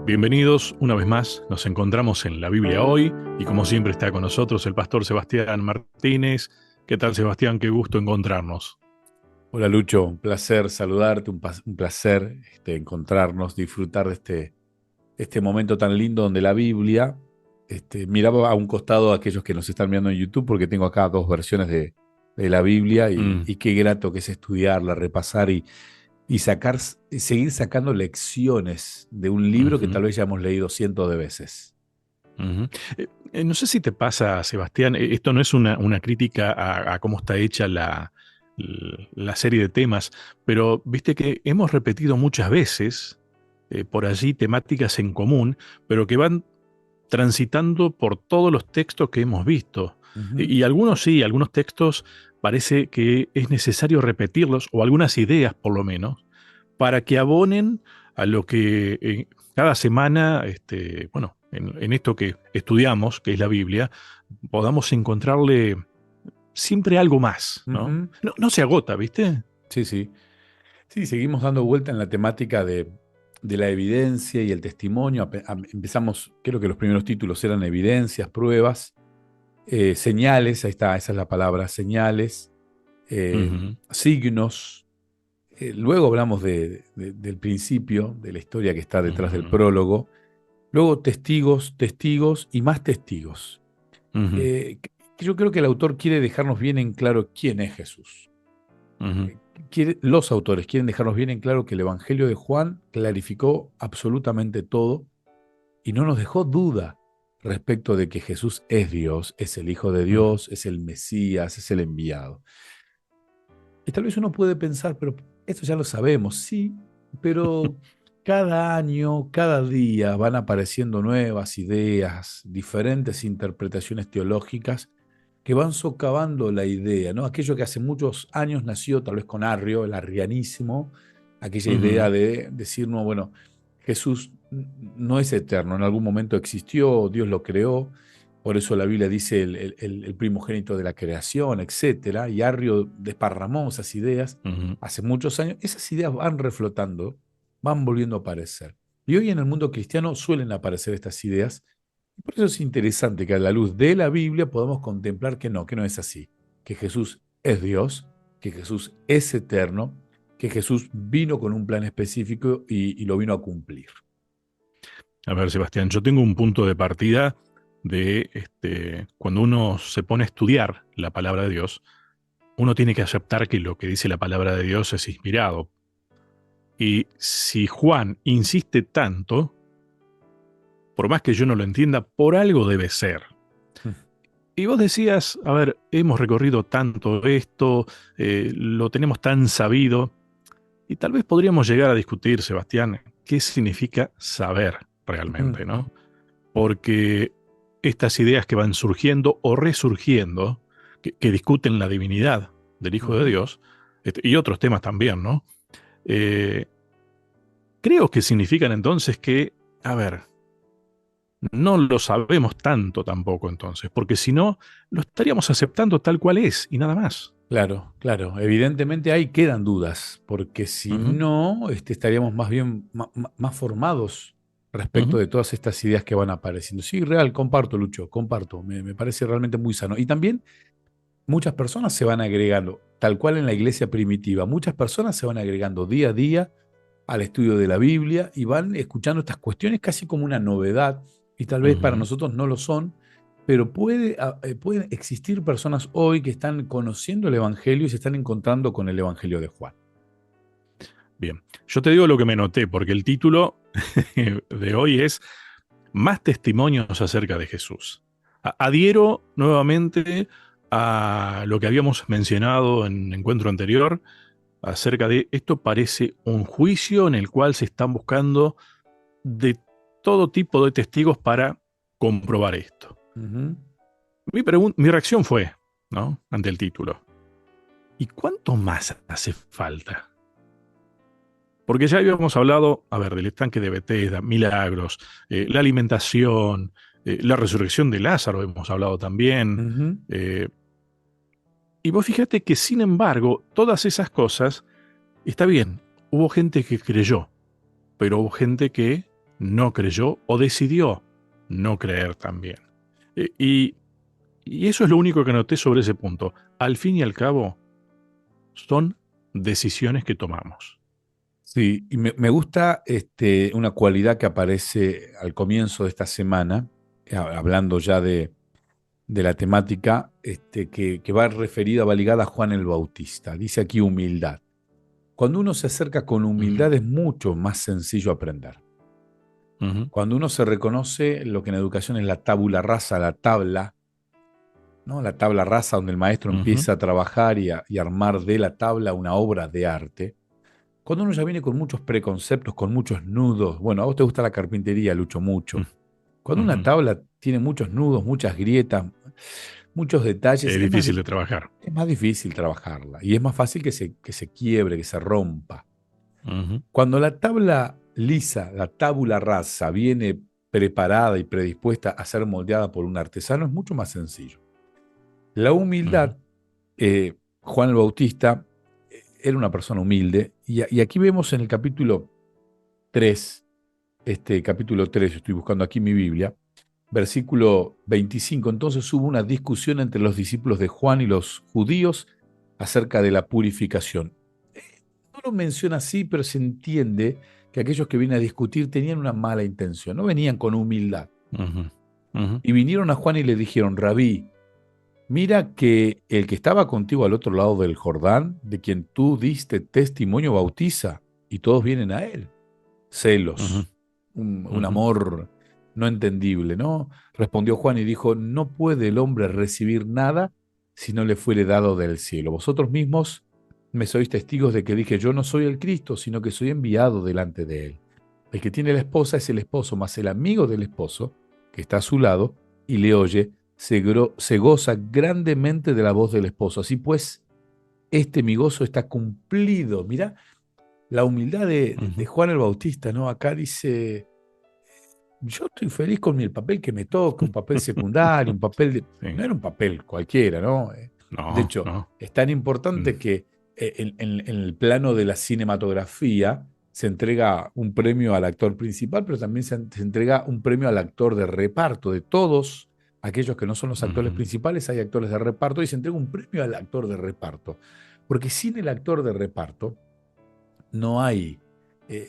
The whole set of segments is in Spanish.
Bienvenidos una vez más, nos encontramos en la Biblia hoy y como siempre está con nosotros el pastor Sebastián Martínez. ¿Qué tal, Sebastián? Qué gusto encontrarnos. Hola Lucho, un placer saludarte, un placer encontrarnos, disfrutar de este momento tan lindo donde la Biblia, miraba a un costado a aquellos que nos están viendo en YouTube porque tengo acá dos versiones de la Biblia Mm, y qué grato que es estudiarla, repasar y seguir sacando lecciones de un libro que ujú, tal vez ya hemos leído cientos de veces. ujú. No sé si te pasa, Sebastián, esto no es una crítica a cómo está hecha la serie de temas, pero viste que hemos repetido muchas veces por allí temáticas en común, pero que van transitando por todos los textos que hemos visto. Ujú, Y algunos sí, algunos textos parece que es necesario repetirlos, o algunas ideas por lo menos, para que abonen a lo que cada semana, bueno, en esto que estudiamos, que es la Biblia, podamos encontrarle siempre algo más, ¿no? ujú. No se agota, ¿viste? Sí, sí. Sí, seguimos dando vuelta en la temática de la evidencia y el testimonio. Empezamos, creo que los primeros títulos eran evidencias, pruebas, señales, ahí está, esa es la palabra, señales, Ujú, signos. Luego hablamos del principio, de la historia que está detrás del ujú, prólogo. Luego testigos, testigos y más testigos. ujú, Yo creo que el autor quiere dejarnos bien en claro quién es Jesús. ujú, Los autores quieren dejarnos bien en claro que el Evangelio de Juan clarificó absolutamente todo y no nos dejó duda respecto de que Jesús es Dios, es el Hijo de ujú. Dios, es el Mesías, es el enviado. Y tal vez uno puede pensar, pero esto ya lo sabemos, sí, pero cada año, cada día van apareciendo nuevas ideas, diferentes interpretaciones teológicas que van socavando la idea, ¿no? Aquello que hace muchos años nació tal vez con Arrio, el arrianismo, aquella Ujú, idea de decir, no, bueno, Jesús no es eterno, en algún momento existió, Dios lo creó, por eso la Biblia dice el primogénito de la creación, etcétera, y Arrio desparramó esas ideas ujú. hace muchos años. Esas ideas van reflotando, van volviendo a aparecer. Y hoy en el mundo cristiano suelen aparecer estas ideas, y por eso es interesante que a la luz de la Biblia podamos contemplar que no es así, que Jesús es Dios, que Jesús es eterno, que Jesús vino con un plan específico y lo vino a cumplir. A ver, Sebastián, yo tengo un punto de partida de cuando uno se pone a estudiar la palabra de Dios, uno tiene que aceptar que lo que dice la palabra de Dios es inspirado. Y si Juan insiste tanto, por más que yo no lo entienda, por algo debe ser. Y vos decías, a ver, hemos recorrido tanto esto, lo tenemos tan sabido, y tal vez podríamos llegar a discutir, Sebastián, qué significa saber realmente, ¿no? Porque estas ideas que van surgiendo o resurgiendo, que discuten la divinidad del Hijo de Dios, y otros temas también, ¿no? Eh, Creo que significan entonces que, a ver, no lo sabemos tanto tampoco entonces, porque si no, lo estaríamos aceptando tal cual es y nada más. Claro, claro. Evidentemente ahí quedan dudas, porque si Ujú, no, estaríamos más bien más formados respecto ujú, de todas estas ideas que van apareciendo. Sí, real, comparto, Lucho, comparto. Me parece realmente muy sano. Y también muchas personas se van agregando, tal cual en la iglesia primitiva, muchas personas se van agregando día a día al estudio de la Biblia y van escuchando estas cuestiones casi como una novedad, y tal vez para ujú. nosotros no lo son, pero pueden existir personas hoy que están conociendo el Evangelio y se están encontrando con el Evangelio de Juan. Bien, yo te digo lo que me noté, porque el título de hoy es Más testimonios acerca de Jesús. Adhiero nuevamente a lo que habíamos mencionado en el encuentro anterior acerca de esto parece un juicio en el cual se están buscando de todo tipo de testigos para comprobar esto. Ujú. Mi reacción fue, ¿no? Ante el título. ¿Y cuánto más hace falta? Porque ya habíamos hablado, a ver, del estanque de Bethesda, milagros, la alimentación, la resurrección de Lázaro, hemos hablado también. Ujú. eh, y vos fíjate que, sin embargo, todas esas cosas, está bien, hubo gente que creyó, pero hubo gente que no creyó o decidió no creer también. E- Y, y eso es lo único que noté sobre ese punto. Al fin y al cabo, son decisiones que tomamos. Sí, y me gusta una cualidad que aparece al comienzo de esta semana, hablando ya de la temática, que va referida, va ligada a Juan el Bautista. Dice aquí humildad. Cuando uno se acerca con Ujú, humildad es mucho más sencillo aprender. ujú, Cuando uno se reconoce lo que en educación es la tabula rasa, la tabla, ¿no? La tabla rasa donde el maestro ujú, empieza a trabajar y armar de la tabla una obra de arte. Cuando uno ya viene con muchos preconceptos, con muchos nudos, bueno, a vos te gusta la carpintería, Lucho, mucho. ujú, Cuando una ujú. tabla tiene muchos nudos, muchas grietas, muchos detalles, Es difícil de trabajar. es más difícil trabajarla y es más fácil que se quiebre, que se rompa. Ujú, Cuando la tabla lisa, la tabula rasa, viene preparada y predispuesta a ser moldeada por un artesano, es mucho más sencillo. La ujú, humildad, Juan el Bautista era una persona humilde y aquí vemos en el capítulo 3, capítulo 3, estoy buscando aquí mi Biblia, versículo 25. Entonces hubo una discusión entre los discípulos de Juan y los judíos acerca de la purificación. No lo menciona así, pero se entiende que aquellos que vienen a discutir tenían una mala intención, no venían con humildad. ujú, ujú, Y vinieron a Juan y le dijeron, Rabí, mira que el que estaba contigo al otro lado del Jordán, de quien tú diste testimonio, bautiza, y todos vienen a él. ujú, Celos, un ujú, amor no entendible, ¿no? Respondió Juan y dijo, no puede el hombre recibir nada si no le fuere dado del cielo. Vosotros mismos me sois testigos de que dije, yo no soy el Cristo, sino que soy enviado delante de él. El que tiene la esposa es el esposo, mas el amigo del esposo, que está a su lado y le oye, se goza grandemente de la voz del esposo. Así pues, este mi gozo está cumplido. Mirá, la humildad de ujú. Juan el Bautista, ¿no? Acá dice, yo estoy feliz con el papel que me toca, un papel secundario, un papel de... Sí. No era un papel cualquiera, ¿no? De No, hecho, no. es tan Mm, importante que en el plano de la cinematografía se entrega un premio al actor principal, pero también se entrega un premio al actor de reparto. De todos aquellos que no son los actores ujú, principales, hay actores de reparto y se entrega un premio al actor de reparto. Porque sin el actor de reparto, no hay,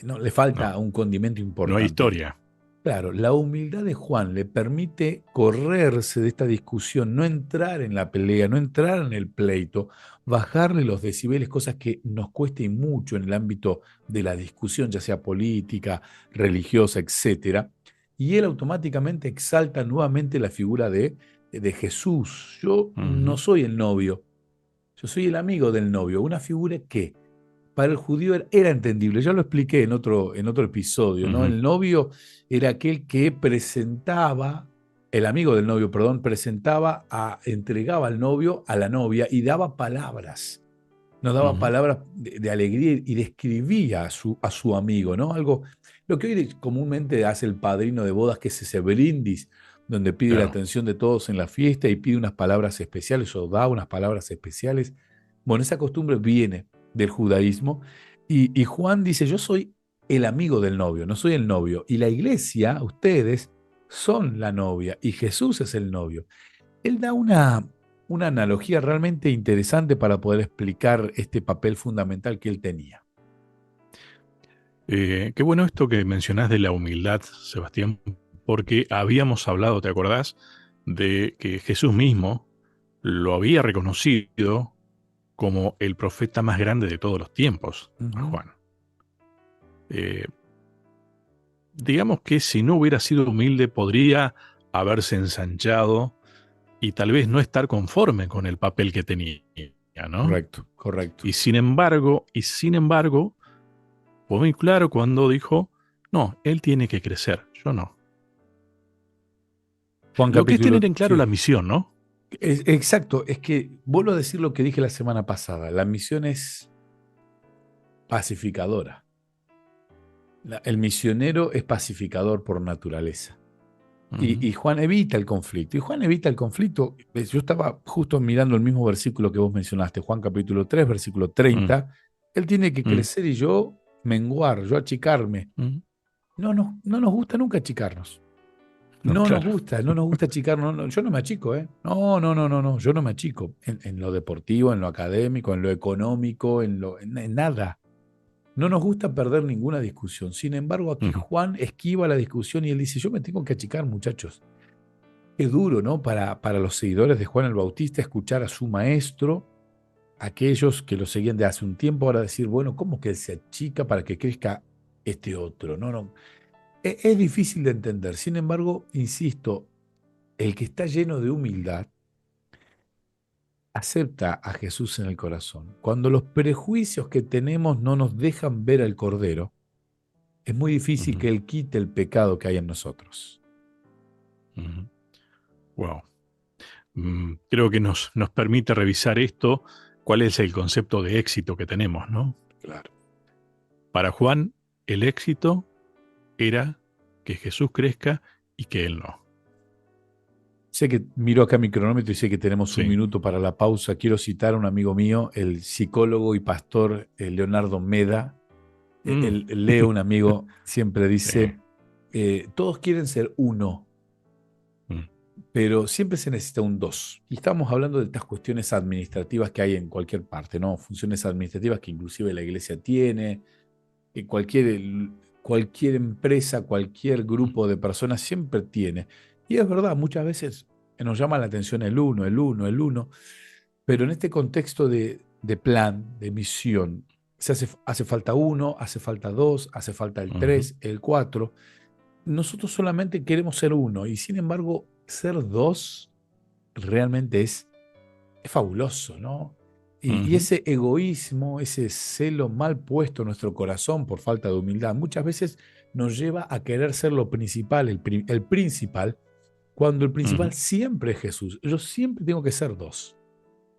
no, le no. falta un condimento No hay importante. historia. Claro, la humildad de Juan le permite correrse de esta discusión, no entrar en la pelea, no entrar en el pleito, bajarle los decibeles, cosas que nos cueste y mucho en el ámbito de la discusión, ya sea política, religiosa, etcétera. Y él automáticamente exalta nuevamente la figura de Jesús. Yo no Ujú, soy el novio, yo soy el amigo del novio, una figura que para el judío era entendible. Ya lo expliqué en otro episodio, ¿no? ujú, El novio era aquel que presentaba, el amigo del novio, perdón, entregaba al novio a la novia y daba palabras. Nos daba ujú. palabras de alegría y describía a su amigo, ¿no? Algo, lo que hoy comúnmente hace el padrino de bodas, que es ese brindis, donde pide la Claro. atención de todos en la fiesta y pide unas palabras especiales o da unas palabras especiales. Bueno, esa costumbre viene del judaísmo y Juan dice, yo soy el amigo del novio, no soy el novio. Y la iglesia, ustedes, son la novia y Jesús es el novio. Él da una analogía realmente interesante para poder explicar este papel fundamental que él tenía. Qué bueno esto que mencionás de la humildad, Sebastián, porque habíamos hablado, ¿te acordás? De que Jesús mismo lo había reconocido como el profeta más grande de todos los tiempos, a Ujú. Juan. Eh, digamos que si no hubiera sido humilde, podría haberse ensanchado y tal vez no estar conforme con el papel que tenía, ¿no? Correcto, correcto. Y sin embargo, fue muy claro cuando dijo, no, él tiene que crecer, yo no. Juan Lo que es tener capítulo, en claro sí. la misión, ¿no? Exacto, es que vuelvo a decir lo que dije la semana pasada, la misión es pacificadora. El misionero es pacificador por naturaleza. Ujú, Y Juan evita el conflicto. Y Juan evita el conflicto. Yo estaba justo mirando el mismo versículo que vos mencionaste, Juan capítulo 3 versículo mm, 30. Él tiene que mm, crecer y yo menguar, yo achicarme. mm. no nos gusta nunca achicarnos. No, claro. No nos gusta achicarnos. Yo no me achico, ¿eh? No, yo no me achico. En lo deportivo, en lo académico, en lo económico, en nada. No nos gusta perder ninguna discusión. Sin embargo, aquí Ujú, Juan esquiva la discusión y él dice, yo me tengo que achicar, muchachos. Es duro, ¿no? Para los seguidores de Juan el Bautista escuchar a su maestro, aquellos que lo seguían de hace un tiempo, ahora decir, bueno, ¿cómo que él se achica para que crezca este otro? No. Es difícil de entender. Sin embargo, insisto, el que está lleno de humildad acepta a Jesús en el corazón. Cuando los prejuicios que tenemos no nos dejan ver al Cordero, es muy difícil ujú, que Él quite el pecado que hay en nosotros. ujú. Wow. Creo que nos permite revisar esto, cuál es el concepto de éxito que tenemos, ¿no? Claro. Para Juan, el éxito era que Jesús crezca y que él no. Sé que miro acá mi cronómetro y sé que tenemos un Sí. minuto para la pausa. Quiero citar a un amigo mío, el psicólogo y pastor Leonardo Meda. Mm. El Leo, un amigo, siempre Sí. dice, todos quieren ser uno, Mm, pero siempre se necesita un dos. Y estamos hablando de estas cuestiones administrativas que hay en cualquier parte, ¿no? Funciones administrativas que inclusive la iglesia tiene, que cualquier empresa, cualquier mm, grupo de personas siempre tiene. Y es verdad, muchas veces nos llama la atención el uno, pero en este contexto de plan, de misión, hace falta uno, hace falta dos, hace falta el ujú, tres, el cuatro. Nosotros solamente queremos ser uno y sin embargo ser dos realmente es fabuloso, ¿no? Y ujú, ese egoísmo, ese celo mal puesto en nuestro corazón por falta de humildad, muchas veces nos lleva a querer ser lo principal, el principal, cuando el principal ujú, siempre es Jesús. Yo siempre tengo que ser dos,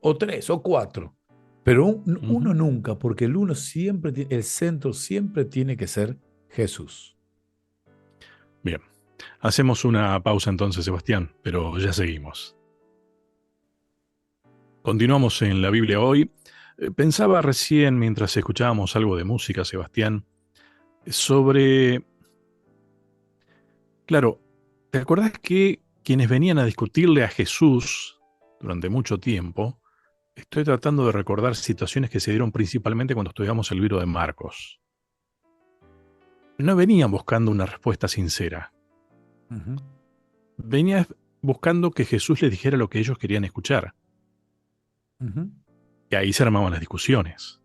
o tres, o cuatro, pero ujú. uno nunca, porque el uno siempre, el centro siempre tiene que ser Jesús. Bien. Hacemos una pausa entonces, Sebastián, pero ya seguimos. Continuamos en la Biblia hoy. Pensaba recién, mientras escuchábamos algo de música, Sebastián, sobre, claro, ¿te acordás que quienes venían a discutirle a Jesús durante mucho tiempo, estoy tratando de recordar situaciones que se dieron principalmente cuando estudiamos el libro de Marcos, no venían buscando una respuesta sincera, Ujú, venían buscando que Jesús les dijera lo que ellos querían escuchar, ujú. y ahí se armaban las discusiones.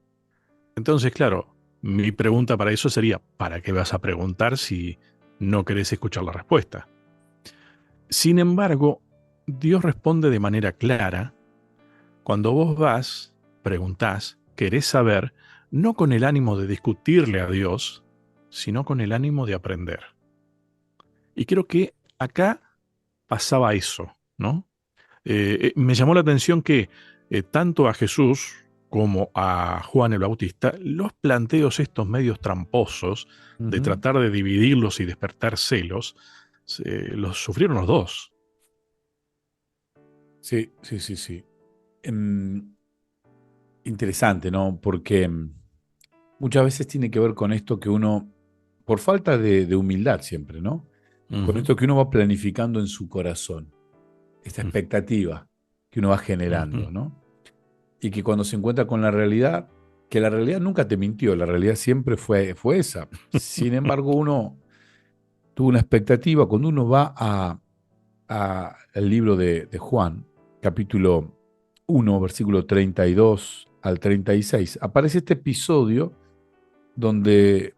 Entonces, claro, mi pregunta para eso sería, ¿para qué vas a preguntar si no querés escuchar la respuesta? Sin embargo, Dios responde de manera clara cuando vos vas, preguntás, querés saber, no con el ánimo de discutirle a Dios, sino con el ánimo de aprender. Y creo que acá pasaba eso, ¿no? Me llamó la atención que tanto a Jesús como a Juan el Bautista, los planteos estos medios tramposos de Ujú. tratar de dividirlos y despertar celos, los sufrieron los dos. Sí. Em, Interesante, ¿no? Porque muchas veces tiene que ver con esto que uno, por falta de humildad siempre, ¿no? Con Ujú, esto que uno va planificando en su corazón, esta ujú, expectativa que uno va ujú, generando, ¿no? Y que cuando se encuentra con la realidad, que la realidad nunca te mintió, la realidad siempre fue esa. Sin embargo, uno tuvo una expectativa. Cuando uno va al libro de Juan, capítulo 1, versículo 32 al 36, aparece este episodio donde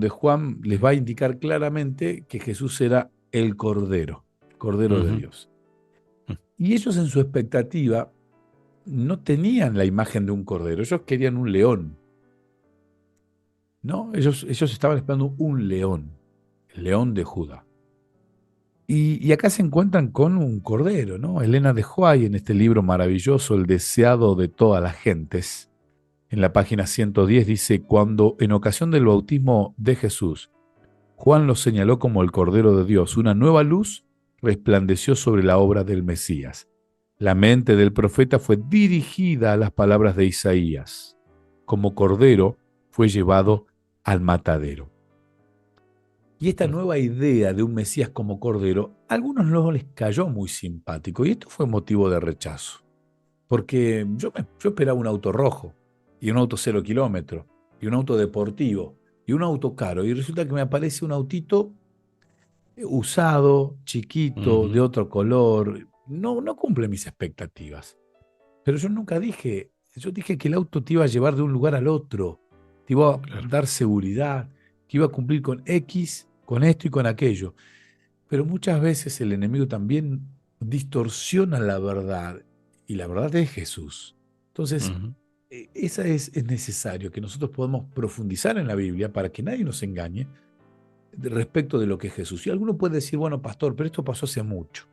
Juan les va a indicar claramente que Jesús era el Cordero de ujú, Dios. Y ellos en su expectativa no tenían la imagen de un cordero, ellos querían un león, ¿no? Ellos estaban esperando un león, el león de Judá. Y acá se encuentran con un cordero, ¿no? Elena de Huay, en este libro maravilloso, El deseado de todas las gentes, en la página 110 dice, cuando en ocasión del bautismo de Jesús, Juan lo señaló como el Cordero de Dios, una nueva luz resplandeció sobre la obra del Mesías. La mente del profeta fue dirigida a las palabras de Isaías. Como cordero fue llevado al matadero. Y esta Mm, nueva idea de un Mesías como Cordero, a algunos no les cayó muy simpático y esto fue motivo de rechazo. Porque yo esperaba un auto rojo y un auto 0 kilómetro y un auto deportivo y un auto caro y resulta que me aparece un autito usado, chiquito, de ujú, otro color. No cumple mis expectativas. Pero yo nunca dije, yo dije que el auto te iba a llevar de un lugar al otro, te iba a claro. dar seguridad, que iba a cumplir con X, con esto y con aquello. Pero muchas veces el enemigo también distorsiona la verdad y la verdad es Jesús. Entonces, Ujú, es necesario que nosotros podamos profundizar en la Biblia para que nadie nos engañe respecto de lo que es Jesús. Y alguno puede decir, bueno, pastor, pero esto pasó hace mucho.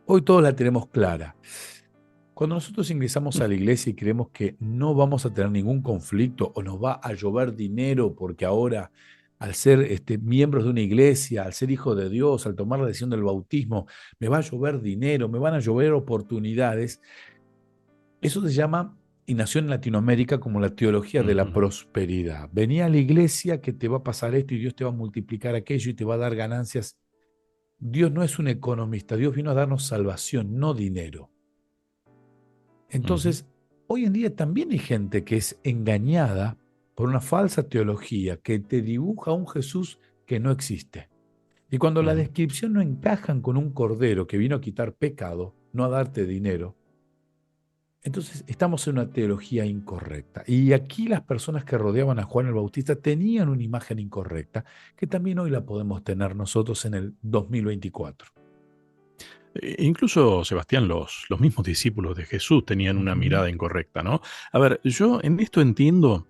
Hoy todos la tenemos clara. Cuando nosotros ingresamos mm, a la iglesia y creemos que no vamos a tener ningún conflicto o nos va a llover dinero porque ahora, al ser miembros de una iglesia, al ser hijo de Dios, al tomar la decisión del bautismo, me va a llover dinero, me van a llover oportunidades, eso se llama, y nació en Latinoamérica como la teología de la ujú. prosperidad. Venía a la iglesia que te va a pasar esto y Dios te va a multiplicar aquello y te va a dar ganancias. Dios no es un economista, Dios vino a darnos salvación, no dinero. Ujú, Entonces, hoy en día también hay gente que es engañada por una falsa teología que te dibuja un Jesús que no existe. Y cuando la ujú. descripción no encajan con un cordero que vino a quitar pecado, no a darte dinero, entonces estamos en una teología incorrecta. Y aquí las personas que rodeaban a Juan el Bautista tenían una imagen incorrecta, que también hoy la podemos tener nosotros en el 2024. Incluso, Sebastián, los mismos discípulos de Jesús tenían una Ujú, mirada incorrecta, ¿no? A ver, yo en esto entiendo,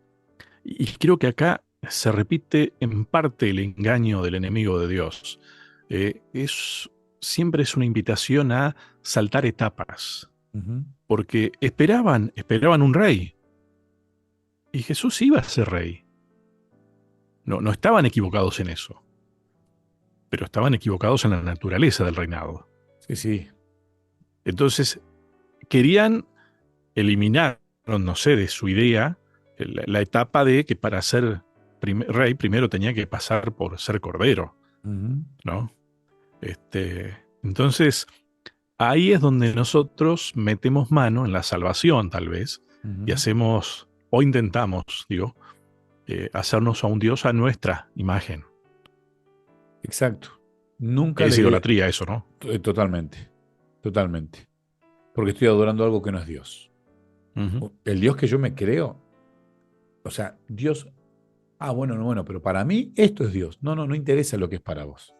y creo que acá se repite en parte el engaño del enemigo de Dios. Siempre es una invitación a saltar etapas, ujú. porque esperaban un rey, y Jesús iba a ser rey. No, no estaban equivocados en eso, pero estaban equivocados en la naturaleza del reinado. Sí, sí. Entonces, querían eliminar, no sé, de su idea la etapa de que para ser rey primero tenía que pasar por ser cordero, Ujú, ¿no? Entonces, ahí es donde nosotros metemos mano en la salvación, tal vez, y ujú. hacemos, o intentamos, digo, hacernos a un Dios a nuestra imagen. Exacto. Nunca Es le... idolatría eso, ¿no? Totalmente, totalmente. Porque estoy adorando algo que no es Dios. Ujú, El Dios que yo me creo, o sea, Dios, bueno, no, bueno, pero para mí esto es Dios. No interesa lo que es para vos.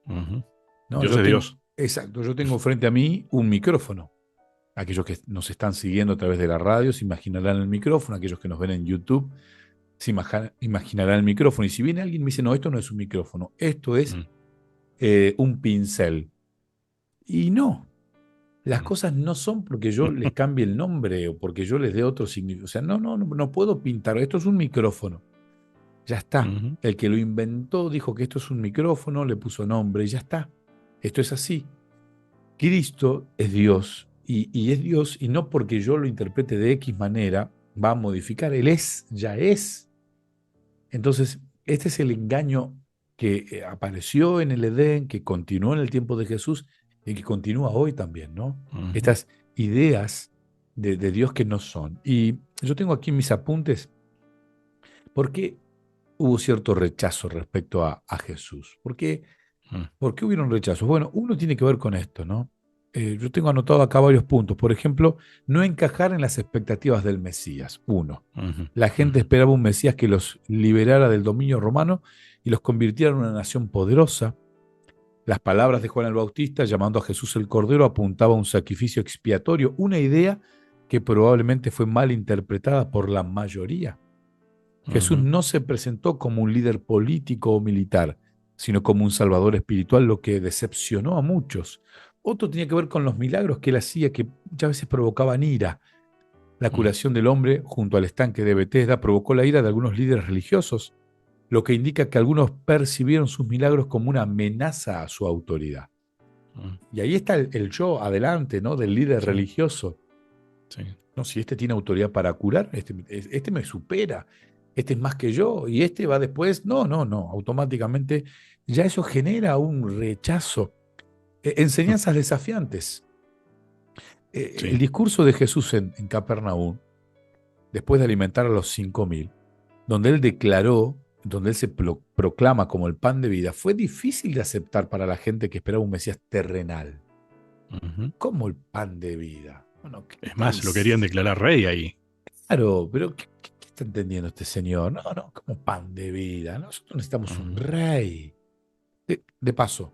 ujú. No, Dios yo es tengo, Dios. exacto, yo tengo frente a mí un micrófono. Aquellos que nos están siguiendo a través de la radio se imaginarán el micrófono, aquellos que nos ven en YouTube se imaginarán el micrófono. Y si viene alguien y me dice, no, esto no es un micrófono, esto es Mm, un pincel. Y no, las mm, cosas no son porque yo les cambie el nombre o porque yo les dé otro significado. O sea, no puedo pintar. Esto es un micrófono. Ya está. ujú, El que lo inventó dijo que esto es un micrófono, le puso nombre y ya está. Esto es así. Cristo es Dios y es Dios y no porque yo lo interprete de X manera va a modificar. Él es, ya es. Entonces, este es el engaño que apareció en el Edén, que continuó en el tiempo de Jesús y que continúa hoy también, ¿no? ujú, Estas ideas de Dios que no son. Y yo tengo aquí mis apuntes, ¿por qué hubo cierto rechazo respecto a Jesús? mm, ¿Por qué hubieron rechazos? Bueno, uno tiene que ver con esto, ¿no? Yo tengo anotado acá varios puntos. Por ejemplo, no encajar en las expectativas del Mesías. Uno, ujú, la gente ujú, esperaba un Mesías que los liberara del dominio romano y los convirtiera en una nación poderosa. Las palabras de Juan el Bautista llamando a Jesús el Cordero apuntaba a un sacrificio expiatorio, una idea que probablemente fue mal interpretada por la mayoría. Jesús ujú, no se presentó como un líder político o militar, sino como un salvador espiritual, lo que decepcionó a muchos. Otro tenía que ver con los milagros que él hacía, que muchas veces provocaban ira. La mm, curación del hombre junto al estanque de Betesda provocó la ira de algunos líderes religiosos, lo que indica que algunos percibieron sus milagros como una amenaza a su autoridad. mm. Y ahí está el yo adelante, ¿no? Del líder Sí, religioso. sí. No, si este tiene autoridad para curar, este me supera. este es más que yo y este va después. No, no, no, automáticamente ya eso genera un rechazo. Enseñanzas desafiantes. El Sí. discurso de Jesús en Capernaum, después de alimentar a los 5.000, donde él declaró, donde él se proclama como el pan de vida, fue difícil de aceptar para la gente que esperaba un Mesías terrenal. Ujú. ¿Cómo el pan de vida? Bueno, ¿qué Es está más, lo querían diciendo? declarar rey ahí. Claro, pero ¿qué está entendiendo este señor? No, no, como pan de vida. Nosotros necesitamos un Ujú, rey. De paso,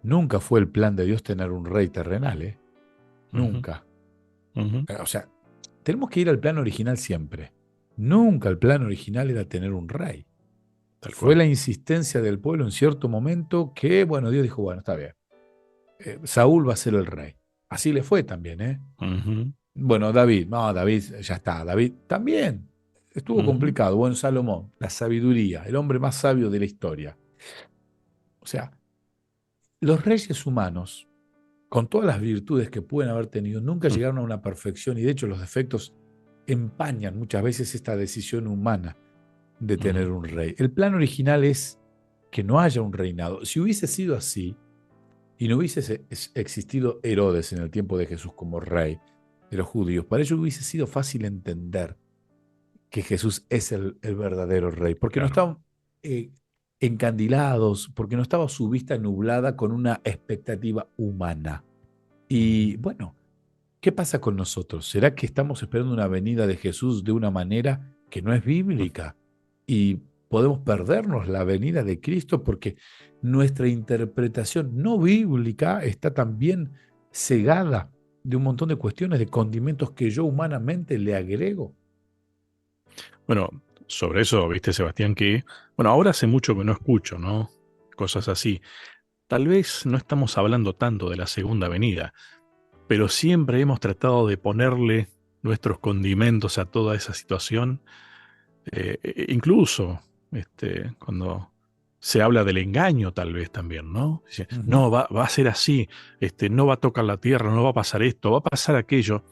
nunca fue el plan de Dios tener un rey terrenal, ¿eh? ujú, Nunca. ujú. O sea, tenemos que ir al plan original siempre. Nunca el plan original era tener un rey. Tal Fue cual. la insistencia del pueblo en cierto momento que, bueno, Dios dijo, bueno, está bien, Saúl va a ser el rey. Así le fue también, ¿eh? Ujú, Bueno, David, no, David, ya está, David también. Estuvo ujú, complicado. Bueno, Salomón, la sabiduría, el hombre más sabio de la historia. O sea, los reyes humanos, con todas las virtudes que pueden haber tenido, nunca ujú, llegaron a una perfección y de hecho los defectos empañan muchas veces esta decisión humana de ujú. tener un rey. El plan original es que no haya un reinado. Si hubiese sido así y no hubiese existido Herodes en el tiempo de Jesús como rey de los judíos, para ellos hubiese sido fácil entender que Jesús es el verdadero rey, porque no Claro. estaban eh, encandilados, porque no estaba su vista nublada con una expectativa humana. Ujú. Y bueno, ¿qué pasa con nosotros? ¿Será que estamos esperando una venida de Jesús de una manera que no es bíblica? Y podemos perdernos la venida de Cristo porque nuestra interpretación no bíblica está también cegada de un montón de cuestiones, de condimentos que yo humanamente le agrego. Bueno, sobre eso, viste, Sebastián, que, bueno, ahora hace mucho que no escucho, ¿no? Cosas así. Tal vez no estamos hablando tanto de la segunda venida, pero siempre hemos tratado de ponerle nuestros condimentos a toda esa situación. Incluso cuando se habla del engaño, tal vez también, ¿no? Dice, Ujú, no, va a ser así, no va a tocar la tierra, no va a pasar esto, va a pasar aquello,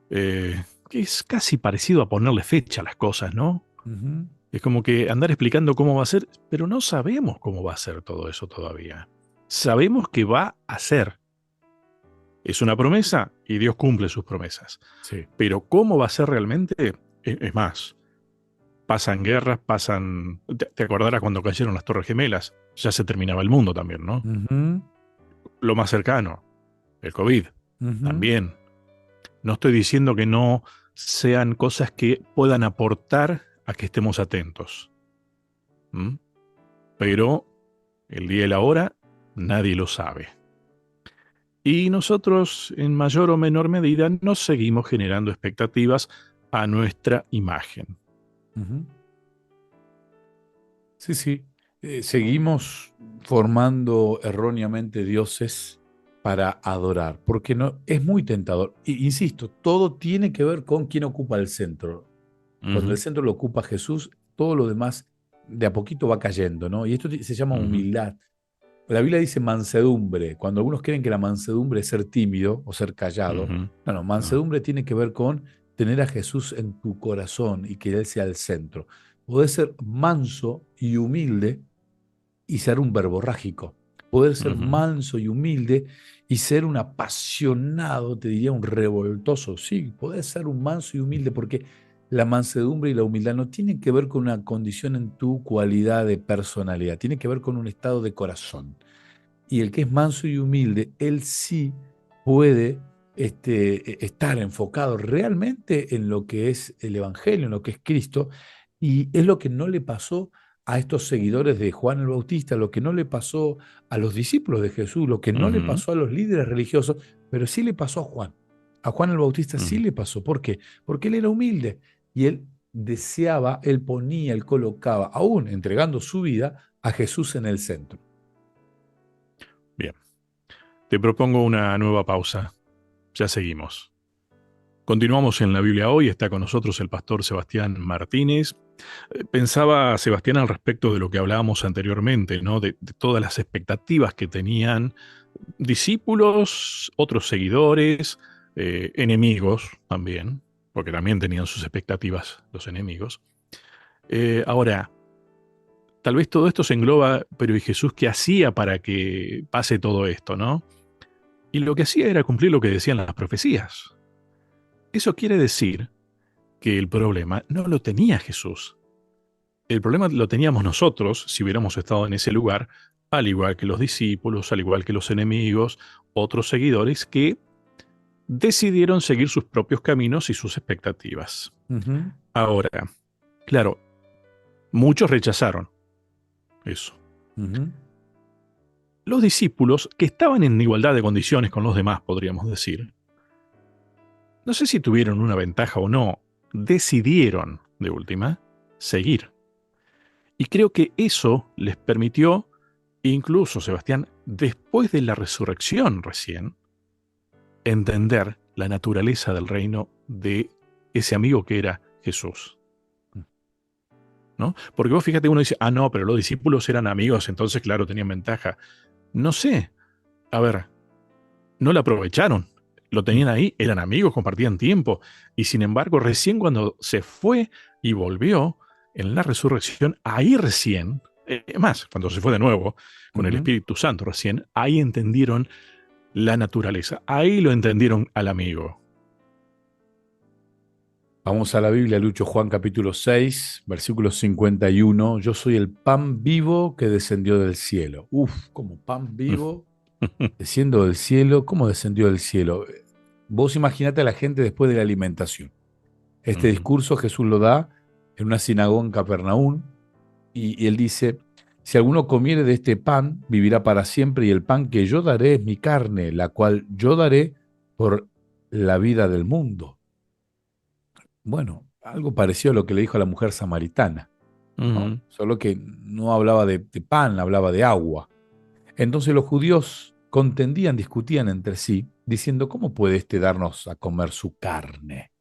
que es casi parecido a ponerle fecha a las cosas, ¿no? ujú, Es como que andar explicando cómo va a ser, pero no sabemos cómo va a ser todo eso todavía. Sabemos que va a ser. Es una promesa y Dios cumple sus promesas. sí. Pero cómo va a ser realmente, es más. Pasan guerras, pasan. Te acordarás cuando cayeron las Torres Gemelas. Ya se terminaba el mundo también, ¿no? Ujú, Lo más cercano, el COVID, ujú, también. No estoy diciendo que no sean cosas que puedan aportar a que estemos atentos. ¿M? Pero el día y la hora, nadie lo sabe. Y nosotros, en mayor o menor medida, nos seguimos generando expectativas a nuestra imagen. ujú. Sí, sí. Seguimos formando erróneamente dioses para adorar, porque no, es muy tentador. Insisto, todo tiene que ver con quién ocupa el centro. Cuando el Ujú, centro lo ocupa Jesús, todo lo demás de a poquito va cayendo, ¿no? Y esto se llama ujú, humildad. La Biblia dice mansedumbre. Cuando algunos creen que la mansedumbre es ser tímido o ser callado, ujú. no, no, No. mansedumbre tiene que ver con tener a Jesús en tu corazón y que Él sea el centro. Poder ser manso y humilde y ser un verborrágico. Poder ser Ujú, manso y humilde y ser un apasionado, te diría un revoltoso. Sí, poder ser un manso y humilde porque la mansedumbre y la humildad no tienen que ver con una condición en tu cualidad de personalidad, tiene que ver con un estado de corazón. Y el que es manso y humilde, él sí puede estar enfocado realmente en lo que es el Evangelio, en lo que es Cristo, y es lo que no le pasó a estos seguidores de Juan el Bautista, lo que no le pasó a los discípulos de Jesús, lo que no le ujú, pasó a los líderes religiosos, pero sí le pasó a Juan. A Juan el Bautista sí ujú. le pasó. ¿Por qué? Porque él era humilde y él deseaba, él ponía, él colocaba, aún entregando su vida, a Jesús en el centro. Bien, te propongo una nueva pausa. Ya seguimos. Continuamos en la Biblia hoy. Está con nosotros el pastor Sebastián Martínez. Pensaba, Sebastián, al respecto de lo que hablábamos anteriormente, ¿no? De todas las expectativas que tenían discípulos, otros seguidores, enemigos también, porque también tenían sus expectativas los enemigos. Ahora, tal vez todo esto se engloba, pero ¿y Jesús qué hacía para que pase todo esto, no? Y lo que hacía era cumplir lo que decían las profecías. Eso quiere decir que el problema no lo tenía Jesús. El problema lo teníamos nosotros si hubiéramos estado en ese lugar, al igual que los discípulos, al igual que los enemigos, otros seguidores que decidieron seguir sus propios caminos y sus expectativas. Ujú, Ahora, claro, muchos rechazaron eso. ujú, Los discípulos, que estaban en igualdad de condiciones con los demás, podríamos decir, no sé si tuvieron una ventaja o no, decidieron, de última, seguir. Y creo que eso les permitió, incluso Sebastián, después de la resurrección recién, entender la naturaleza del reino de ese amigo que era Jesús. ¿No? Porque vos fíjate, uno dice, ah, no, pero los discípulos eran amigos, entonces, claro, tenían ventaja. No sé, a ver, no la aprovecharon. Lo tenían ahí, eran amigos, compartían tiempo. Y sin embargo, recién cuando se fue y volvió en la resurrección, ahí recién, más, cuando se fue de nuevo con el ujú. Espíritu Santo recién, ahí entendieron la naturaleza. Ahí lo entendieron al amigo. Vamos a la Biblia, Lucho, Juan capítulo 6, versículo 51. Yo soy el pan vivo que descendió del cielo. Uf, como pan vivo desciendo del cielo. ¿Cómo descendió del cielo? Vos imaginate a la gente después de la alimentación. Este discurso Jesús lo da en una sinagoga en Capernaum y él dice, si alguno comiere de este pan, vivirá para siempre y el pan que yo daré es mi carne, la cual yo daré por la vida del mundo. Bueno, algo parecido a lo que le dijo a la mujer samaritana, ¿no? Ujú, Solo que no hablaba de pan, hablaba de agua. Entonces los judíos contendían, discutían entre sí, diciendo, ¿cómo puede este darnos a comer su carne?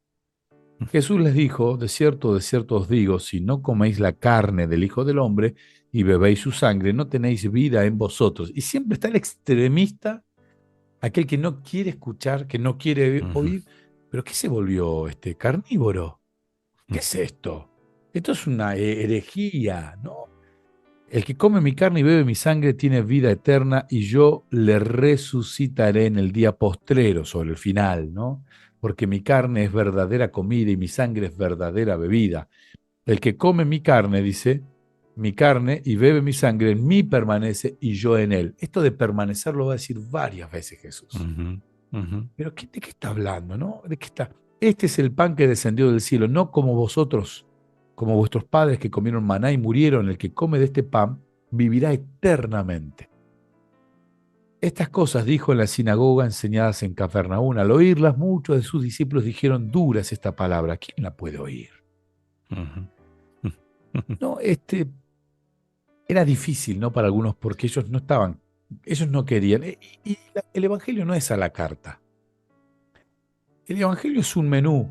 Jesús les dijo, de cierto os digo, si no coméis la carne del Hijo del Hombre y bebéis su sangre, no tenéis vida en vosotros. Y siempre está el extremista, aquel que no quiere escuchar, que no quiere ujú, oír, pero ¿qué se volvió este carnívoro? ¿Qué ujú, es esto? Esto es una herejía, ¿no? El que come mi carne y bebe mi sangre tiene vida eterna y yo le resucitaré en el día postrero, sobre el final, ¿no? Porque mi carne es verdadera comida y mi sangre es verdadera bebida. El que come mi carne, dice, mi carne y bebe mi sangre, en mí permanece y yo en él. Esto de permanecer lo va a decir varias veces Jesús. ujú, ujú, Pero ¿de qué está hablando, no? ¿De qué está? Este es el pan que descendió del cielo, no como vosotros, como vuestros padres que comieron maná y murieron. El que come de este pan vivirá eternamente. Estas cosas dijo en la sinagoga enseñadas en Cafarnaúm. Al oírlas, muchos de sus discípulos dijeron, dura es esta palabra, ¿quién la puede oír? ujú, ujú, No, era difícil, ¿no? Para algunos, porque ellos no estaban, ellos no querían. El Evangelio no es a la carta. El Evangelio es un menú.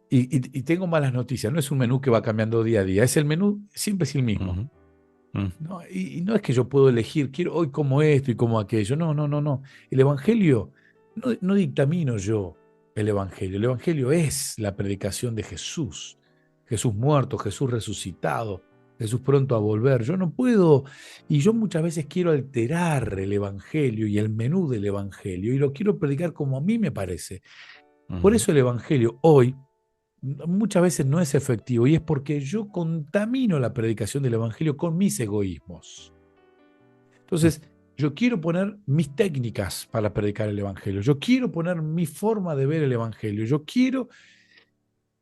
Y tengo malas noticias, no es un menú que va cambiando día a día, es el menú, siempre es el mismo. ujú, ujú, ¿No? Y no es que yo puedo elegir, quiero hoy como esto y como aquello. No, no, no, no. El Evangelio, no dictamino yo el Evangelio. El Evangelio es la predicación de Jesús. Jesús muerto, Jesús resucitado, Jesús pronto a volver. Yo no puedo, y yo muchas veces quiero alterar el Evangelio y el menú del Evangelio, y lo quiero predicar como a mí me parece. Por ujú, eso el Evangelio hoy muchas veces no es efectivo y es porque yo contamino la predicación del Evangelio con mis egoísmos. Entonces, yo quiero poner mis técnicas para predicar el Evangelio, yo quiero poner mi forma de ver el Evangelio, yo quiero,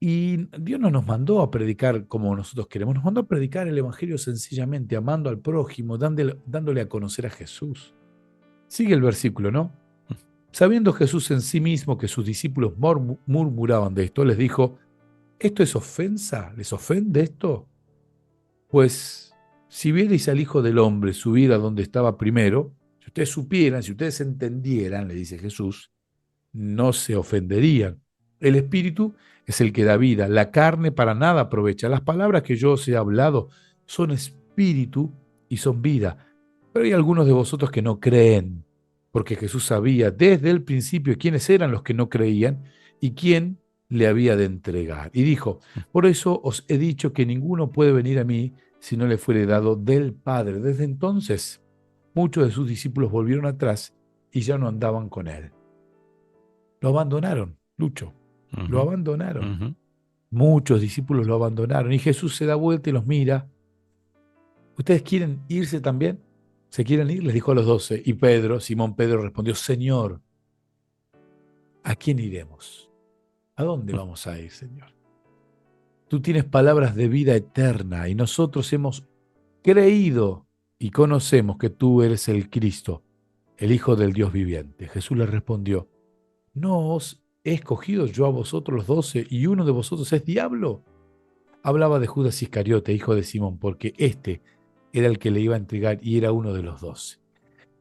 y Dios no nos mandó a predicar como nosotros queremos, nos mandó a predicar el Evangelio sencillamente, amando al prójimo, dándole a conocer a Jesús. Sigue el versículo, ¿no? Sabiendo Jesús en sí mismo que sus discípulos murmuraban de esto, les dijo, ¿esto es ofensa? ¿Les ofende esto? Pues si vierais al Hijo del Hombre subir a donde estaba primero, si ustedes supieran, si ustedes entendieran, le dice Jesús, no se ofenderían. El Espíritu es el que da vida, la carne para nada aprovecha. Las palabras que yo os he hablado son espíritu y son vida. Pero hay algunos de vosotros que no creen, porque Jesús sabía desde el principio quiénes eran los que no creían y quién le había de entregar. Y dijo, por eso os he dicho que ninguno puede venir a mí si no le fuere dado del Padre. Desde entonces, muchos de sus discípulos volvieron atrás y ya no andaban con él. Lo abandonaron, Lucho, lo Ujú, abandonaron. ujú. Muchos discípulos lo abandonaron y Jesús se da vuelta y los mira. ¿Ustedes quieren irse también? ¿Se quieren ir? Les dijo a los 12. Y Pedro, Simón Pedro respondió, Señor, ¿a quién iremos? ¿A dónde vamos a ir, Señor? Tú tienes palabras de vida eterna y nosotros hemos creído y conocemos que tú eres el Cristo, el Hijo del Dios viviente. Jesús le respondió, ¿no os he escogido yo a vosotros los 12 y uno de vosotros es diablo? Hablaba de Judas Iscariote, hijo de Simón, porque este era el que le iba a entregar y era uno de los 12.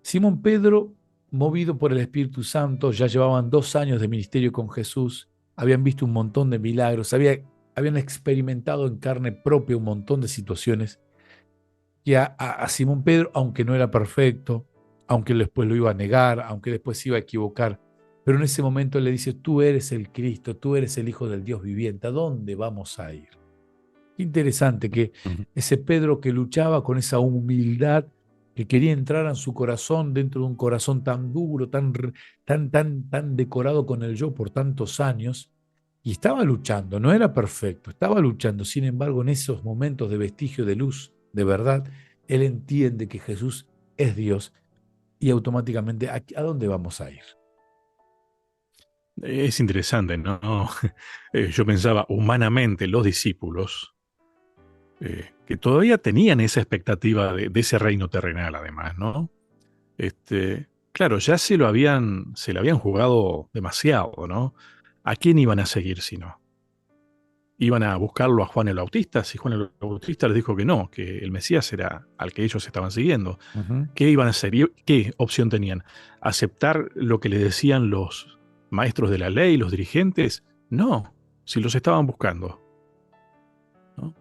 Simón Pedro, movido por el Espíritu Santo, ya llevaban 2 años de ministerio con Jesús, habían visto un montón de milagros, habían experimentado en carne propia un montón de situaciones y a Simón Pedro, aunque no era perfecto, aunque después lo iba a negar, aunque después se iba a equivocar, pero en ese momento él le dice, tú eres el Cristo, tú eres el Hijo del Dios viviente, ¿a dónde vamos a ir? Qué interesante que Ujú. ese Pedro que luchaba con esa humildad, que quería entrar en su corazón, dentro de un corazón tan duro, tan decorado con el yo por tantos años, y estaba luchando, no era perfecto, estaba luchando. Sin embargo, en esos momentos de vestigio de luz, de verdad, él entiende que Jesús es Dios y automáticamente, ¿a dónde vamos a ir? Es interesante, ¿no? Yo pensaba, humanamente, los discípulos, que todavía tenían esa expectativa de ese reino terrenal, además, ¿no? Claro, ya se lo habían jugado demasiado, ¿no? ¿A quién iban a seguir si no? Iban a buscarlo a Juan el Bautista, si Juan el Bautista les dijo que no, que el Mesías era al que ellos estaban siguiendo. Ujú. ¿Qué iban a hacer? ¿Qué opción tenían? ¿Aceptar lo que les decían los maestros de la ley, los dirigentes? No, si los estaban buscando, ¿no?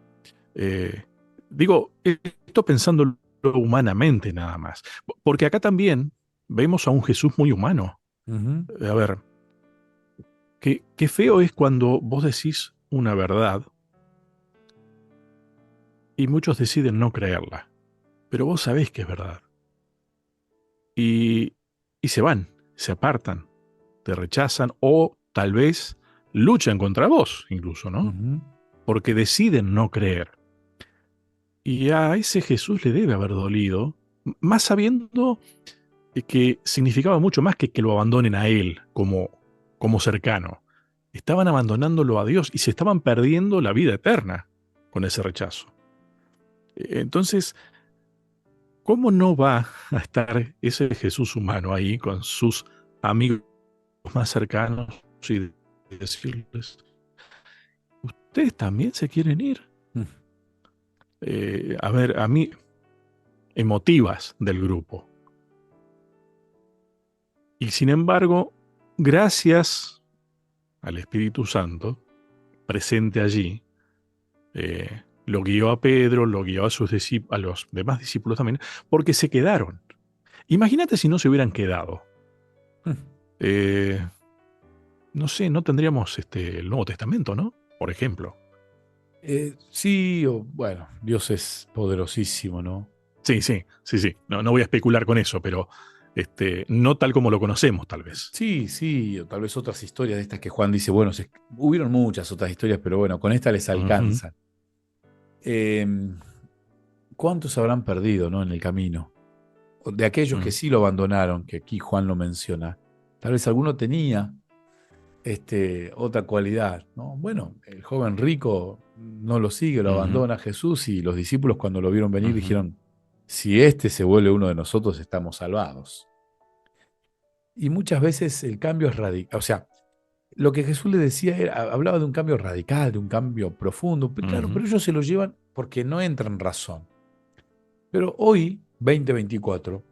Eh, digo, esto pensándolo humanamente nada más, porque acá también vemos a un Jesús muy humano. Ujú. A ver, qué feo es cuando vos decís una verdad y muchos deciden no creerla, pero vos sabés que es verdad. Y, y se van, se apartan, te rechazan o tal vez luchan contra vos incluso, ¿no? Ujú. Porque deciden no creer. Y a ese Jesús le debe haber dolido, más sabiendo que significaba mucho más que lo abandonen a él como cercano. Estaban abandonándolo a Dios y se estaban perdiendo la vida eterna con ese rechazo. Entonces, ¿cómo no va a estar ese Jesús humano ahí con sus amigos más cercanos y decirles, ¿ustedes también se quieren ir? Mm. A ver, a mí, emotivas del grupo. Y sin embargo, gracias al Espíritu Santo, presente allí, lo guió a Pedro, lo guió a, a los demás discípulos también, porque se quedaron. Imagínate si no se hubieran quedado. Mm. Eh, no sé, no tendríamos el Nuevo Testamento, ¿no? Por ejemplo. Sí, bueno, Dios es poderosísimo, ¿no? Sí, sí, sí, sí. No, no voy a especular con eso, pero no tal como lo conocemos, tal vez. Sí, sí, o tal vez otras historias de estas que Juan dice, bueno, hubieron muchas otras historias, pero bueno, con esta les Ujú, alcanzan. Eh, ¿Cuántos habrán perdido, ¿no? En el camino? De aquellos que ujú, sí lo abandonaron, que aquí Juan lo menciona. Tal vez alguno tenía otra cualidad, ¿no? Bueno, el joven rico no lo sigue, lo ujú, abandona a Jesús y los discípulos cuando lo vieron venir ujú, dijeron, si este se vuelve uno de nosotros, estamos salvados. Y muchas veces el cambio es radical, o sea, lo que Jesús le decía hablaba de un cambio radical, de un cambio profundo. Claro, ujú, pero ellos se lo llevan porque no entran en razón. Pero hoy, 2024,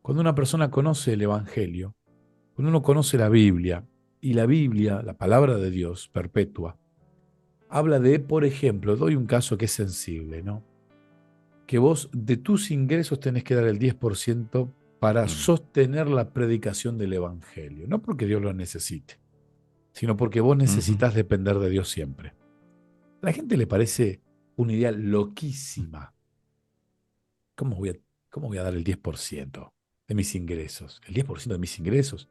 cuando una persona conoce el Evangelio, cuando uno conoce la Biblia, y la Biblia, la palabra de Dios perpetua, habla de, por ejemplo, doy un caso que es sensible, ¿no? Que vos de tus ingresos tenés que dar el 10% para ujú. sostener la predicación del Evangelio, no porque Dios lo necesite, sino porque vos Ujú. necesitas depender de Dios siempre. A la gente le parece una idea loquísima. ¿Cómo voy a, cómo voy a dar el 10% de mis ingresos? ¿El 10% de mis ingresos?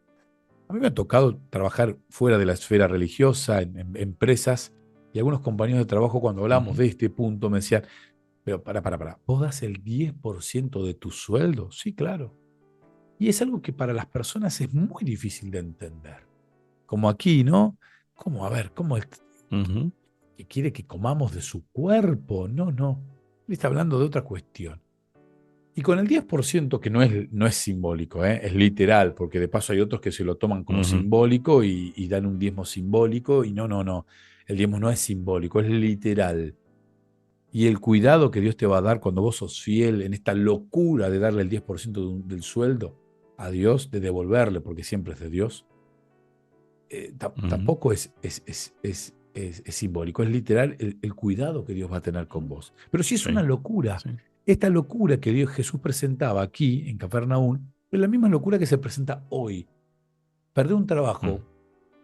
A mí me ha tocado trabajar fuera de la esfera religiosa, en empresas, y algunos compañeros de trabajo cuando hablamos Ujú. de este punto me decían, pero para, ¿vos das el 10% de tu sueldo? Sí, claro. Y es algo que para las personas es muy difícil de entender. Como aquí, ¿no? ¿Cómo? A ver, ¿cómo es Ujú. que quiere que comamos de su cuerpo? No, no. Él está hablando de otra cuestión. Y con el 10% que no es simbólico, ¿eh? Es literal, porque de paso hay otros que se lo toman como Ujú. simbólico y dan un diezmo simbólico, y no, no, no. El diezmo no es simbólico, es literal. Y el cuidado que Dios te va a dar cuando vos sos fiel en esta locura de darle el 10% del sueldo a Dios, de devolverle, porque siempre es de Dios, Ujú. tampoco es simbólico, es literal el cuidado que Dios va a tener con vos. Pero sí es una Sí, locura. sí. Esta locura que Jesús presentaba aquí en Cafarnaún es la misma locura que se presenta hoy. Perder un Mm. trabajo,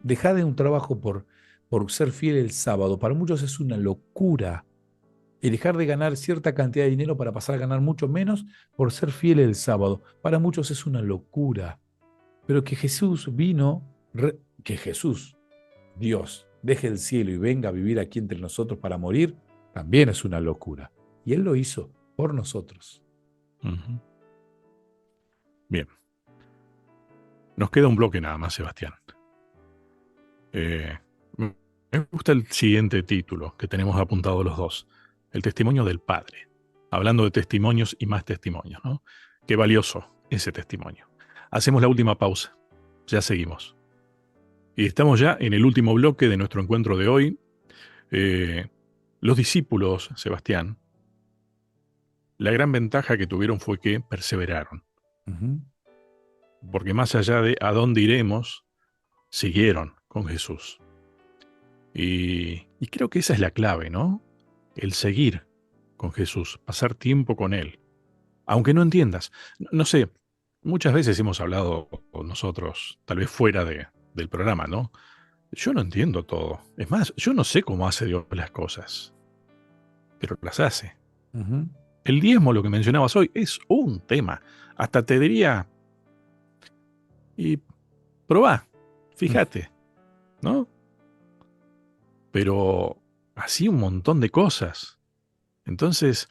dejar de un trabajo por ser fiel el sábado, para muchos es una locura. Y dejar de ganar cierta cantidad de dinero para pasar a ganar mucho menos por ser fiel el sábado, para muchos es una locura. Pero que Jesús vino, que Jesús, Dios, deje el cielo y venga a vivir aquí entre nosotros para morir, también es una locura. Y Él lo hizo por nosotros. Ujú. Bien, nos queda un bloque nada más, Sebastián. Eh, Me gusta el siguiente título que tenemos apuntado los dos, el testimonio del Padre. Hablando de testimonios y más testimonios, ¿no? Qué valioso ese testimonio. Hacemos la última pausa, ya seguimos. Y estamos ya en el último bloque de nuestro encuentro de hoy. Eh, los discípulos, Sebastián, la gran ventaja que tuvieron fue que perseveraron, Ujú, porque más allá de a dónde iremos, siguieron con Jesús. Y creo que esa es la clave, ¿no? El seguir con Jesús, pasar tiempo con Él. Aunque no entiendas, no sé, muchas veces hemos hablado con nosotros, tal vez fuera del programa, ¿no? Yo no entiendo todo. Es más, yo no sé cómo hace Dios las cosas, pero las hace. ujú, El diezmo, lo que mencionabas hoy, es un tema. Hasta te diría, y probá, ujú. fíjate, ¿no? Pero así un montón de cosas. Entonces,